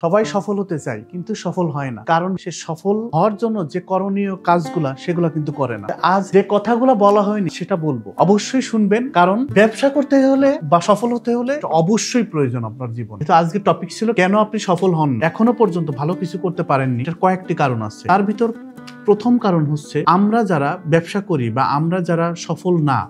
সবাই সফল হতে চায় কিন্তু সফল হয় না, কারণ সে সফল হওয়ার জন্য যে করণীয় কাজগুলা সেগুলা কিন্তু করে না। আজ যে কথাগুলো বলা হয়নি সেটা বলবো, অবশ্যই শুনবেন, কারণ ব্যবসা করতে হলে বা সফল হতে হলে অবশ্যই প্রয়োজন আপনার জীবন। কিন্তু আজকে টপিক ছিল কেন আপনি সফল হন, এখনো পর্যন্ত ভালো কিছু করতে পারেননি। এটার কয়েকটি কারণ আছে। তার ভিতর প্রথম কারণ হচ্ছে আমরা যারা ব্যবসা করি বা আমরা যারা সফল না,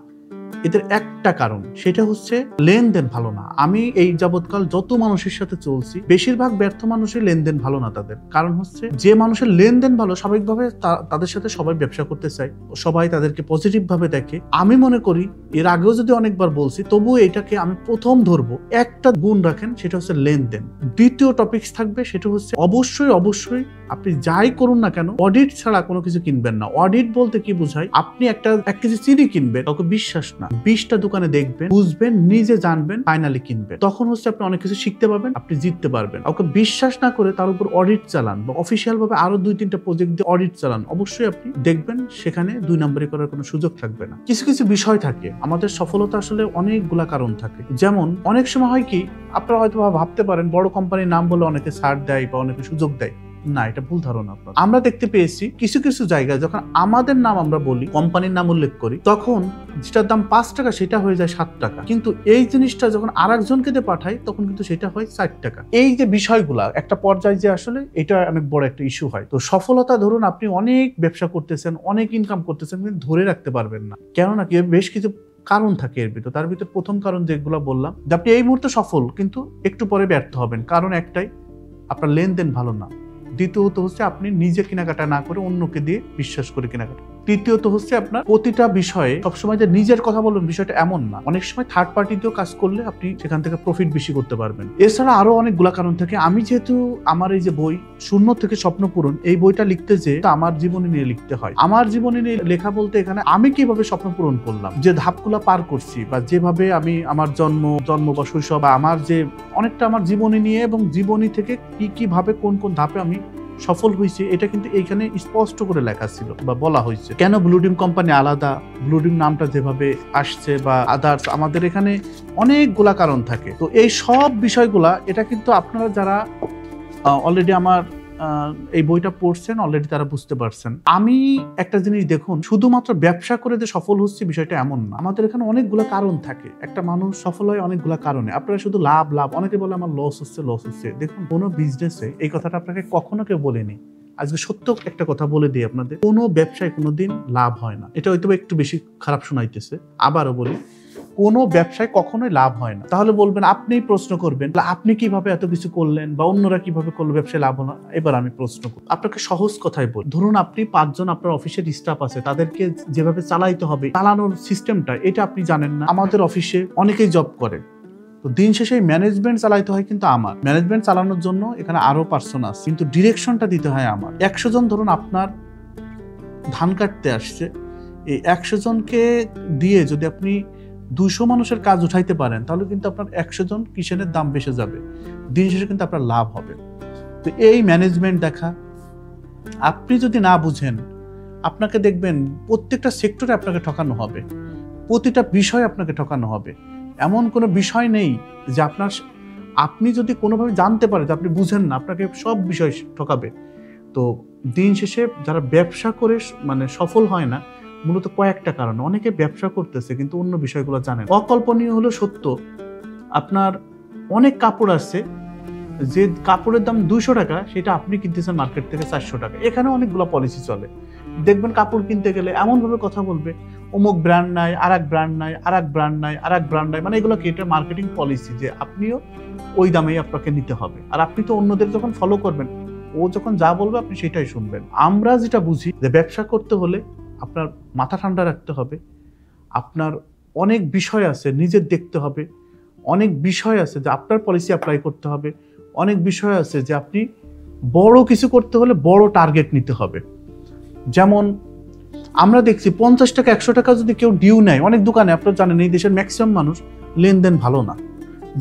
এদের একটা কারণ, সেটা হচ্ছে লেনদেন ভালো না। আমি এই যাবৎকাল যত মানুষের সাথে চলছি, বেশিরভাগ ব্যর্থ মানুষের লেনদেন ভালো না। তাদের কারণ হচ্ছে যে মানুষের লেনদেন ভালো, স্বাভাবিকভাবে তাদের সাথে সবাই ব্যবসা করতে চায়, সবাই তাদেরকে পজিটিভ ভাবে দেখে। আমি মনে করি, এর আগেও যদি অনেকবার বলছি, তবুও এটাকে আমি প্রথম ধরবো, একটা গুণ রাখেন, সেটা হচ্ছে লেনদেন। দ্বিতীয় টপিকস থাকবে, সেটা হচ্ছে অবশ্যই আপনি যাই করুন না কেন, অডিট ছাড়া কোনো কিছু কিনবেন না। অডিট বলতে কি বোঝায়? আপনি এক কেজি চিনি কিনবেন, কাউকে বিশ্বাস না, 20টা দোকানে দেখবেন, বুঝবেন, নিজে জানবেন, ফাইনালি কিনবেন। তখন হচ্ছে আপনি অনেক কিছু শিখতে পারবেন, আপনি জিততে পারবেন। কাউকে বিশ্বাস না করে তার উপর অডিট চালান বা অফিসিয়াল ভাবে আরো 2-3টা প্রজেক্ট দিয়ে অডিট চালান, অবশ্যই আপনি দেখবেন সেখানে 2 নম্বরই করার কোনো সুযোগ থাকবে না। কিছু বিষয় থাকে, আমাদের সফলতা আসলে অনেকগুলা কারণ থাকে। যেমন অনেক সময় হয় কি, আপনারা হয়তো ভাবতে পারেন বড় কোম্পানির নাম বলে অনেকে ছাড় দেয় বা অনেকে সুযোগ দেয়। না, এটা ভুল ধারণা আপনার। আমরা দেখতে পেয়েছি কিছু জায়গায় যখন আমাদের নাম আমরা বলি, কোম্পানির নাম উল্লেখ করি, তখন যেটার দাম 5 টাকা সেটা হয়ে যায় 7 টাকা। কিন্তু এই জিনিসটা যখন আরেকজনকে দিয়ে পাঠাই, তখন কিন্তু সেটা হয় 4 টাকা। এই যে বিষয়গুলা একটা পর্যায়ে যে আসলে এটা অনেক বড় একটা ইস্যু হয়। তো সফলতা, ধরুন আপনি অনেক ব্যবসা করতেছেন, অনেক ইনকাম করতেছেন, কিন্তু ধরে রাখতে পারবেন না। কেননা কি, বেশ কিছু কারণ থাকে এর ভিতর। তার ভিতর প্রথম কারণ যেগুলো বললাম, যে আপনি এই মুহূর্তে সফল কিন্তু একটু পরে ব্যর্থ হবেন। কারণ একটাই, আপনার লেনদেন ভালো না। দ্বিতীয়ত হচ্ছে আপনি নিজে কেনাকাটা না করে অন্যকে দিয়ে বিশ্বাস করে কেনাকাটা। তৃতীয়ত হচ্ছে আপনার প্রতিটা বিষয়ে সবসময় যে নিজের কথা বলবেন, বিষয়টা এমন না। অনেক সময় থার্ড পার্টি দিয়েও কাজ করলে আপনি সেখান থেকে প্রফিট বেশি করতে পারবেন। এছাড়া আরো অনেকগুলা কারণ থাকে। আমি যেহেতু আমার এই যে বই শূন্য থেকে স্বপ্ন পূরণ, এই বইটা লিখতে যে আমার জীবনী নিয়ে লিখতে হয়। আমার জীবনী নিয়ে লেখা বলতে এখানে আমি কিভাবে স্বপ্ন পূরণ করলাম, যে ধাপগুলা পার করছি, বা যেভাবে আমি আমার জন্ম বা শৈশব, বা আমার যে অনেকটা আমার জীবনী নিয়ে, এবং জীবনী থেকে কি ভাবে কোন ধাপে আমি সফল হয়েছে, এটা কিন্তু এইখানে স্পষ্ট করে লেখা ছিল বা বলা হয়েছে। কেন ব্লু ডিম কোম্পানি আলাদা, ব্লু ডিম নামটা যেভাবে আসছে, বা আদার্স, আমাদের এখানে অনেকগুলা কারণ থাকে। তো এই সব বিষয়গুলা, এটা কিন্তু আপনারা যারা অলরেডি আমার এই বইটা পড়ছেন, অলরেডি তারা বুঝতে পারছেন। আমি একটা জিনিস দেখুন, শুধুমাত্র ব্যবসা করে যে সফল হচ্ছে বিষয়টা এমন না। আমাদের এখানে অনেকগুলো কারণ থাকে। একটা মানুষ সফল হয় অনেকগুলো কারণে। আপনারা শুধু লাভ, অনেকে বলে আমার লস হচ্ছে। দেখুন, কোনো বিজনেসে এই কথাটা আপনাকে কখনো কেউ বলেনি। আজকে সত্য একটা কথা বলে দিই আপনাদের, কোনো ব্যবসায় কোনোদিন লাভ হয় না। এটা হয়তো একটু বেশি খারাপ শোনাইতেছে, আবারও বলি, কোনো ব্যবসায় কখনোই লাভ হয় না। তাহলে বলবেন, আপনিই প্রশ্ন করবেন, আপনি কিভাবে এত কিছু করলেন, বা অন্যরা কিভাবে করলো, ব্যবসায় লাভ হলো না। এবার আমি প্রশ্ন করব, আপনাকে সহজ কথায় বলি। ধরুন আপনি 5 জন আপনার অফিসের স্টাফ আছে, তাদেরকে যেভাবে চালাইতে হবে, চালানোর সিস্টেমটা এটা আপনি জানেন না। আমাদের অফিসে অনেকেই জব করে, তো দিন শেষে ম্যানেজমেন্ট চালাইতে হয় কিন্তু আমার। ম্যানেজমেন্ট চালানোর জন্য এখানে আরো পার্সন আছে, কিন্তু ডিরেকশনটা দিতে হয় আমার। 100 জন ধরুন আপনার ধান কাটতে আসছে, এই 100 জনকে দিয়ে যদি আপনি 200 মানুষের কাজ উঠাইতে পারেন, তাহলে কিন্তু আপনার 100 জন কিষানের দাম বেশি যাবে, দিন শেষে কিন্তু আপনার লাভ হবে। তো এই ম্যানেজমেন্ট দেখা, আপনি যদি না বুঝেন, আপনাকে দেখবেন প্রত্যেকটা সেক্টরে আপনাকে ঠকানো হবে, প্রতিটা বিষয় আপনাকে ঠকানো হবে। এমন কোনো বিষয় নেই যে আপনি যদি কোনোভাবে জানতে পারেন যে আপনি বুঝেন না, আপনাকে সব বিষয় ঠকাবে। তো দিন শেষে যারা ব্যবসা করে সফল হয় না, মূলত কয়েকটা কারণ। অনেকে ব্যবসা করতেছে কিন্তু অন্য বিষয়গুলো জানেন। অকল্পনীয় হলো সত্য, আপনার অনেক কাপড় আছে, যে কাপড়ের দাম 200 টাকা, সেটা আপনি কিনতেছেন মার্কেট থেকে 400 টাকা। এখানে অনেকগুলো পলিসি চলে। দেখবেন কাপড় কিনতে গেলে এমন ভাবে কথা বলবে, অমুক ব্র্যান্ড নাই, আরেক ব্র্যান্ড নাই, আরেক ব্র্যান্ড নাই, আরেক ব্র্যান্ড নাই, মানে এগুলো কি, এটা মার্কেটিং পলিসি, যে আপনিও ওই দামেই আপনাকে নিতে হবে। আর আপনি তো অন্যদের যখন ফলো করবেন, ও যখন যা বলবে আপনি সেটাই শুনবেন। আমরা যেটা বুঝি, যে ব্যবসা করতে হলে আপনার মাথা ঠান্ডা রাখতে হবে, আপনার অনেক বিষয় আছে নিজের দেখতে হবে, অনেক বিষয় আছে যে আপনার পলিসি অ্যাপ্লাই করতে হবে, অনেক বিষয় আছে যে আপনি বড় কিছু করতে হলে বড় টার্গেট নিতে হবে। যেমন আমরা দেখছি 50 টাকা 100 টাকা যদি কেউ ডিউ নেয়, অনেক দোকানে আপনারা জানেন এই দেশের ম্যাক্সিমাম মানুষ লেনদেন ভালো না,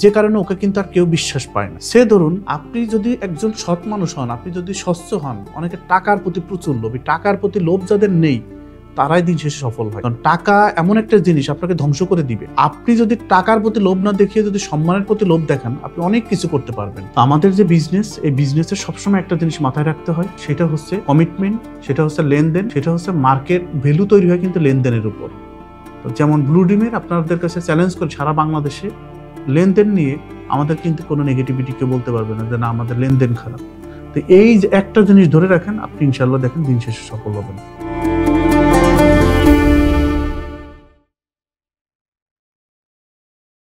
যে কারণে ওকে কিন্তু আর কেউ বিশ্বাস পায় না। সে ধরুন আপনি যদি একজন সৎ মানুষ হন, আপনি যদি স্বচ্ছ হন, অনেকে টাকার প্রতি প্রচুর লোভী, টাকার প্রতি লোভ যাদের নেই, তারাই দিন শেষে সফল হয়। কারণ টাকা এমন একটা জিনিস আপনাকে ধ্বংস করে দিবে। আপনি যদি টাকার প্রতি লোভ না দেখিয়ে যদি সম্মানের প্রতি লোভ দেখান, আপনি অনেক কিছু করতে পারবেন। আমাদের যে বিজনেস, এই বিজনেসের সবসময় একটা জিনিস মাথায় রাখতে হয়, সেটা হচ্ছে কমিটমেন্ট, সেটা হচ্ছে লেনদেন, সেটা হচ্ছে মার্কেট ভ্যালু তৈরি হয় কিন্তু লেনদেনের উপর। তো যেমন ব্লু ডিমের আপনাদের কাছে চ্যালেঞ্জ করে সারা বাংলাদেশে লেনদেন নিয়ে আমাদের কিন্তু কোনো নেগেটিভিটি কেউ বলতে পারবে না যে না আমাদের লেনদেন খারাপ। তো এই যে একটা জিনিস ধরে রাখেন, আপনি ইনশাল্লাহ দেখেন দিন শেষে সফল হবেন।